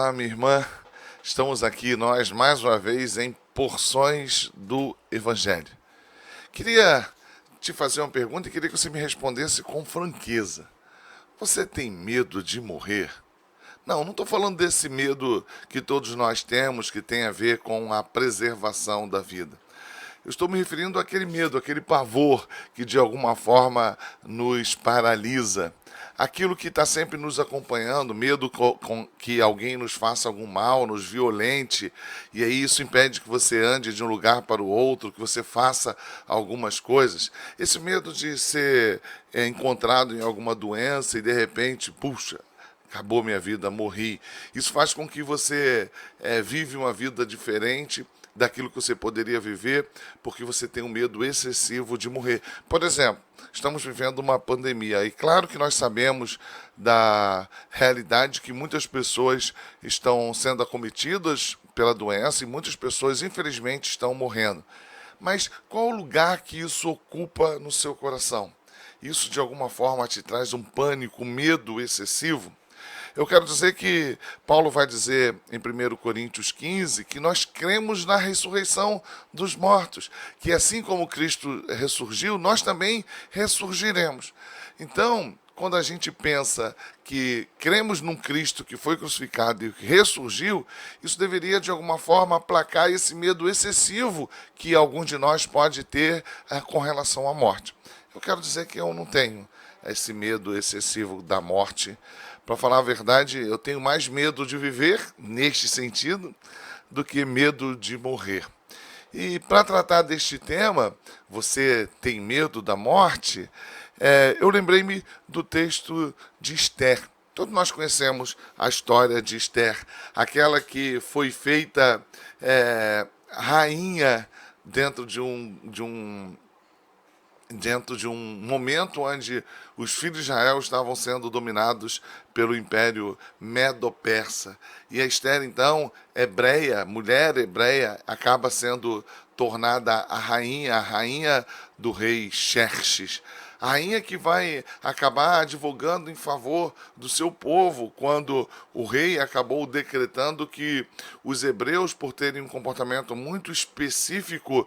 Olá, minha irmã. Estamos aqui nós mais uma vez em Porções do Evangelho. Queria te fazer uma pergunta e queria que você me respondesse com franqueza. Você tem medo de morrer? Não estou falando desse medo que todos nós temos, que tem a ver com a preservação da vida. Eu estou me referindo àquele medo, àquele pavor que de alguma forma nos paralisa. Aquilo que está sempre nos acompanhando, medo com que alguém nos faça algum mal, nos violente, e aí isso impede que você ande de um lugar para o outro, que você faça algumas coisas. Esse medo de ser encontrado em alguma doença e de repente, puxa, acabou minha vida, morri. Isso faz com que você vive uma vida diferente daquilo que você poderia viver, porque você tem um medo excessivo de morrer. Por exemplo, estamos vivendo uma pandemia e claro que nós sabemos da realidade que muitas pessoas estão sendo acometidas pela doença e muitas pessoas, infelizmente, estão morrendo. Mas qual o lugar que isso ocupa no seu coração? Isso, de alguma forma, te traz um pânico, um medo excessivo? Eu quero dizer que Paulo vai dizer em 1 Coríntios 15 que nós cremos na ressurreição dos mortos, que assim como Cristo ressurgiu, nós também ressurgiremos. Então, quando a gente pensa que cremos num Cristo que foi crucificado e que ressurgiu, isso deveria de alguma forma aplacar esse medo excessivo que algum de nós pode ter com relação à morte. Eu quero dizer que eu não tenho esse medo excessivo da morte. Para falar a verdade, eu tenho mais medo de viver, neste sentido, do que medo de morrer. E para tratar deste tema, você tem medo da morte? Eu lembrei-me do texto de Esther. Todos nós conhecemos a história de Esther, aquela que foi feita rainha dentro de um momento onde os filhos de Israel estavam sendo dominados pelo Império Medo-Persa. E a Esther, então, hebreia, mulher hebreia, acaba sendo tornada a rainha do rei Xerxes. A rainha que vai acabar advogando em favor do seu povo, quando o rei acabou decretando que os hebreus, por terem um comportamento muito específico,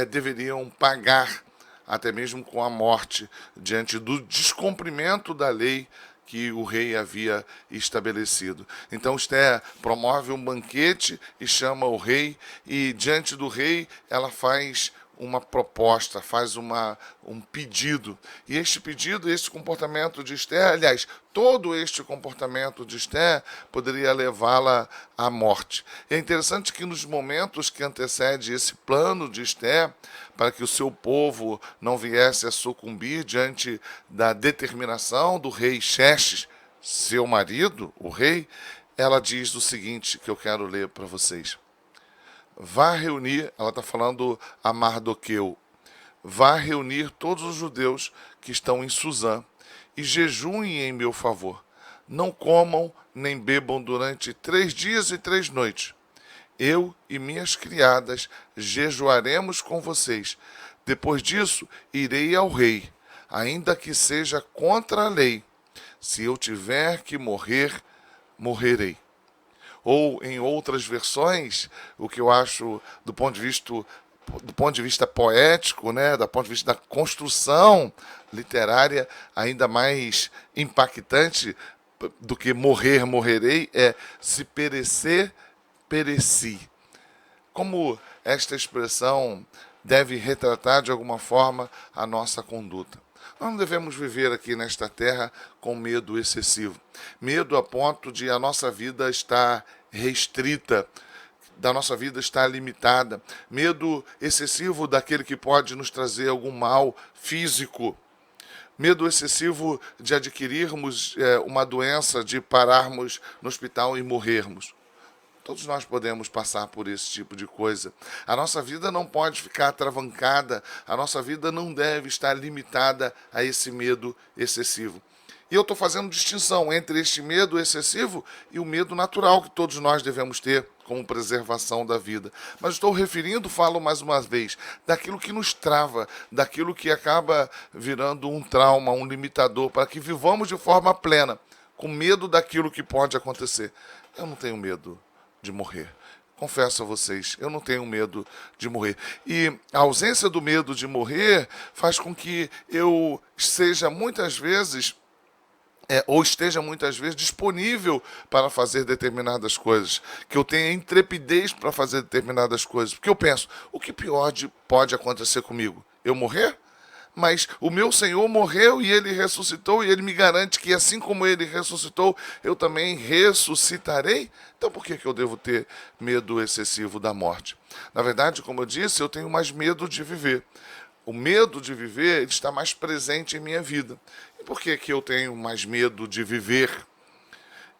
deveriam pagar até mesmo com a morte, diante do descumprimento da lei que o rei havia estabelecido. Então Esther promove um banquete e chama o rei, e diante do rei ela faz uma proposta, faz um pedido. E este pedido, este comportamento de Esther, aliás, todo este comportamento de Esther poderia levá-la à morte. É interessante que nos momentos que antecede esse plano de Esther, para que o seu povo não viesse a sucumbir diante da determinação do rei Xerxes, seu marido, o rei, ela diz o seguinte, que eu quero ler para vocês. Vá reunir, ela está falando a Mardoqueu, vá reunir todos os judeus que estão em Suzã e jejuem em meu favor. Não comam nem bebam durante 3 dias e 3 noites. Eu e minhas criadas jejuaremos com vocês. Depois disso, irei ao rei, ainda que seja contra a lei. Se eu tiver que morrer, morrerei. Ou em outras versões, o que eu acho do ponto de vista poético, né, do ponto de vista da construção literária, ainda mais impactante do que morrer, morrerei, é se perecer, pereci. Como esta expressão deve retratar de alguma forma a nossa conduta. Nós não devemos viver aqui nesta terra com medo excessivo. Medo a ponto de a nossa vida estar restrita, da nossa vida estar limitada. Medo excessivo daquele que pode nos trazer algum mal físico. Medo excessivo de adquirirmos uma doença, de pararmos no hospital e morrermos. Todos nós podemos passar por esse tipo de coisa. A nossa vida não pode ficar atravancada, a nossa vida não deve estar limitada a esse medo excessivo. E eu estou fazendo distinção entre este medo excessivo e o medo natural que todos nós devemos ter como preservação da vida. Mas estou referindo, falo mais uma vez, daquilo que nos trava, daquilo que acaba virando um trauma, um limitador, para que vivamos de forma plena, com medo daquilo que pode acontecer. Eu não tenho medo de morrer. Confesso a vocês, eu não tenho medo de morrer. E a ausência do medo de morrer faz com que eu seja muitas vezes, ou esteja muitas vezes disponível para fazer determinadas coisas, que eu tenha intrepidez para fazer determinadas coisas. Porque eu penso, o que pior pode acontecer comigo? Eu morrer? Mas o meu Senhor morreu e ele ressuscitou, e ele me garante que assim como ele ressuscitou, eu também ressuscitarei. Então por que eu devo ter medo excessivo da morte? Na verdade, como eu disse, eu tenho mais medo de viver. O medo de viver ele está mais presente em minha vida. E por que eu tenho mais medo de viver?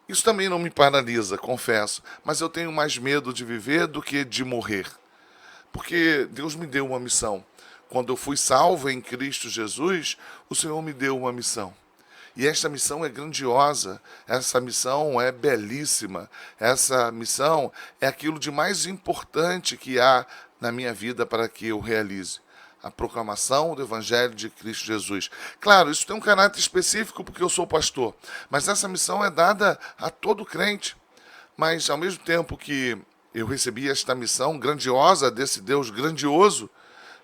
Isso também não me paralisa, confesso, mas eu tenho mais medo de viver do que de morrer. Porque Deus me deu uma missão. Quando eu fui salvo em Cristo Jesus, o Senhor me deu uma missão. E esta missão é grandiosa, essa missão é belíssima, essa missão é aquilo de mais importante que há na minha vida para que eu realize. A proclamação do Evangelho de Cristo Jesus. Claro, isso tem um caráter específico porque eu sou pastor, mas essa missão é dada a todo crente. Mas ao mesmo tempo que eu recebi esta missão grandiosa desse Deus grandioso,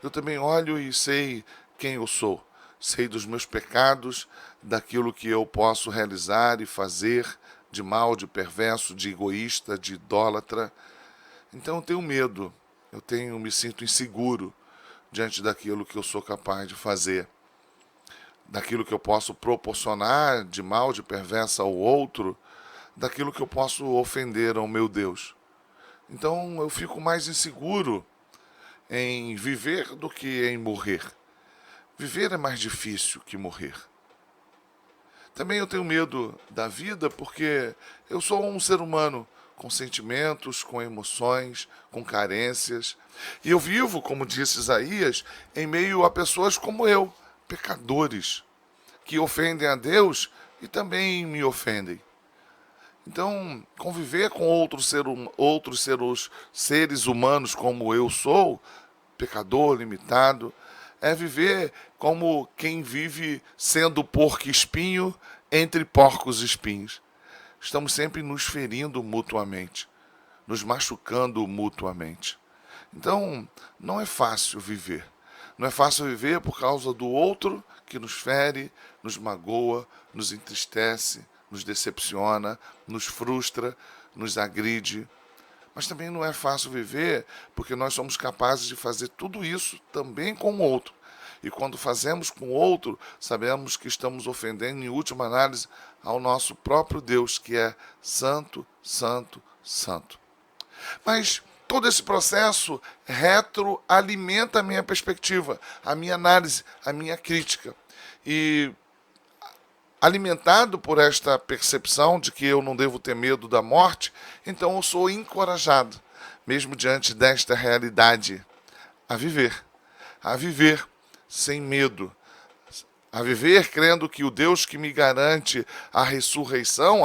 eu também olho e sei quem eu sou. Sei dos meus pecados, daquilo que eu posso realizar e fazer de mal, de perverso, de egoísta, de idólatra. Então eu tenho medo, me sinto inseguro diante daquilo que eu sou capaz de fazer. Daquilo que eu posso proporcionar de mal, de perverso ao outro, daquilo que eu posso ofender ao meu Deus. Então eu fico mais inseguro em viver do que em morrer. Viver é mais difícil que morrer. Também eu tenho medo da vida porque eu sou um ser humano com sentimentos, com emoções, com carências. E eu vivo, como disse Isaías, em meio a pessoas como eu, pecadores, que ofendem a Deus e também me ofendem. Então, conviver com outros seres humanos como eu sou, pecador, limitado, é viver como quem vive sendo porco-espinho entre porcos-espinhos. Estamos sempre nos ferindo mutuamente, nos machucando mutuamente. Então, não é fácil viver. Não é fácil viver por causa do outro que nos fere, nos magoa, nos entristece, nos decepciona, nos frustra, nos agride. Mas também não é fácil viver porque nós somos capazes de fazer tudo isso também com o outro. E quando fazemos com o outro, sabemos que estamos ofendendo, em última análise, ao nosso próprio Deus, que é santo, santo, santo. Mas todo esse processo retroalimenta a minha perspectiva, a minha análise, a minha crítica. E alimentado por esta percepção de que eu não devo ter medo da morte, então eu sou encorajado, mesmo diante desta realidade, a viver sem medo, a viver crendo que o Deus que me garante a ressurreição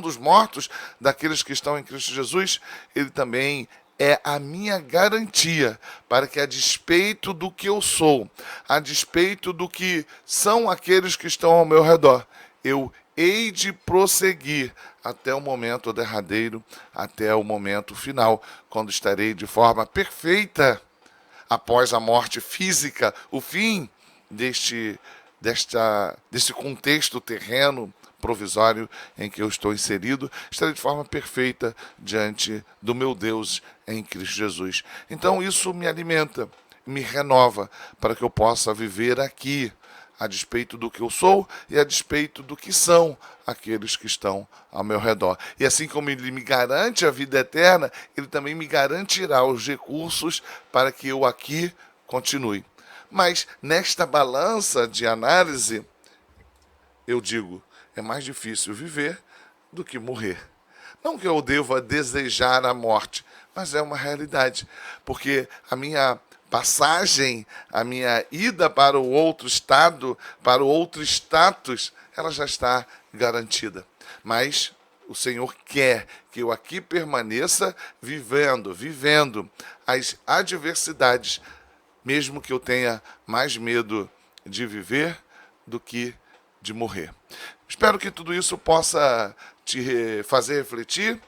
dos mortos, daqueles que estão em Cristo Jesus, ele também é a minha garantia para que, a despeito do que eu sou, a despeito do que são aqueles que estão ao meu redor, eu hei de prosseguir até o momento derradeiro, até o momento final, quando estarei de forma perfeita após a morte física, o fim desse contexto terreno provisório em que eu estou inserido, estarei de forma perfeita diante do meu Deus em Cristo Jesus. Então isso me alimenta, me renova, para que eu possa viver aqui, a despeito do que eu sou e a despeito do que são aqueles que estão ao meu redor. E assim como ele me garante a vida eterna, ele também me garantirá os recursos para que eu aqui continue. Mas nesta balança de análise, eu digo, é mais difícil viver do que morrer. Não que eu deva desejar a morte, mas é uma realidade, porque a minha passagem, a minha ida para o outro estado, para o outro status, ela já está garantida. Mas o Senhor quer que eu aqui permaneça vivendo as adversidades, mesmo que eu tenha mais medo de viver do que de morrer. Espero que tudo isso possa fazer refletir,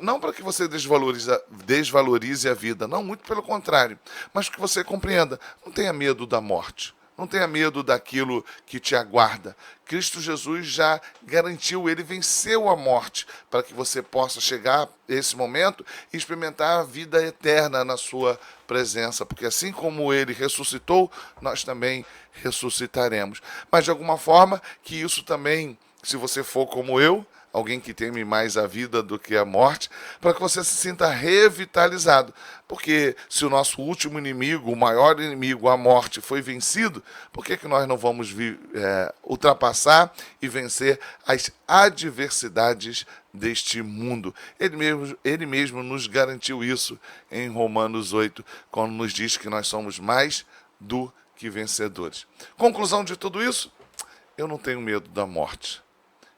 não para que você desvalorize a vida, não, muito pelo contrário, mas que você compreenda, não tenha medo da morte. Não tenha medo daquilo que te aguarda. Cristo Jesus já garantiu, ele venceu a morte, para que você possa chegar a esse momento e experimentar a vida eterna na sua presença, porque assim como ele ressuscitou, nós também ressuscitaremos. Mas de alguma forma que isso também, se você for como eu, alguém que teme mais a vida do que a morte, para que você se sinta revitalizado. Porque se o nosso último inimigo, o maior inimigo, a morte, foi vencido, por que nós não vamos ultrapassar e vencer as adversidades deste mundo? Ele mesmo nos garantiu isso em Romanos 8, quando nos diz que nós somos mais do que vencedores. Conclusão de tudo isso? Eu não tenho medo da morte.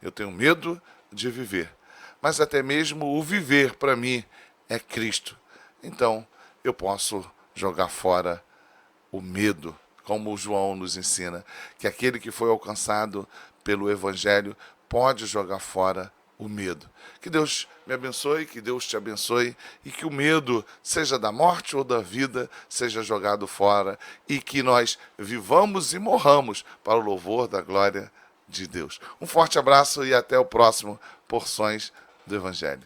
Eu tenho medo de viver. Mas até mesmo o viver, para mim, é Cristo. Então, eu posso jogar fora o medo, como o João nos ensina, que aquele que foi alcançado pelo Evangelho pode jogar fora o medo. Que Deus me abençoe, que Deus te abençoe, e que o medo, seja da morte ou da vida, seja jogado fora, e que nós vivamos e morramos para o louvor da glória de Deus. Um forte abraço e até o próximo Porções do Evangelho.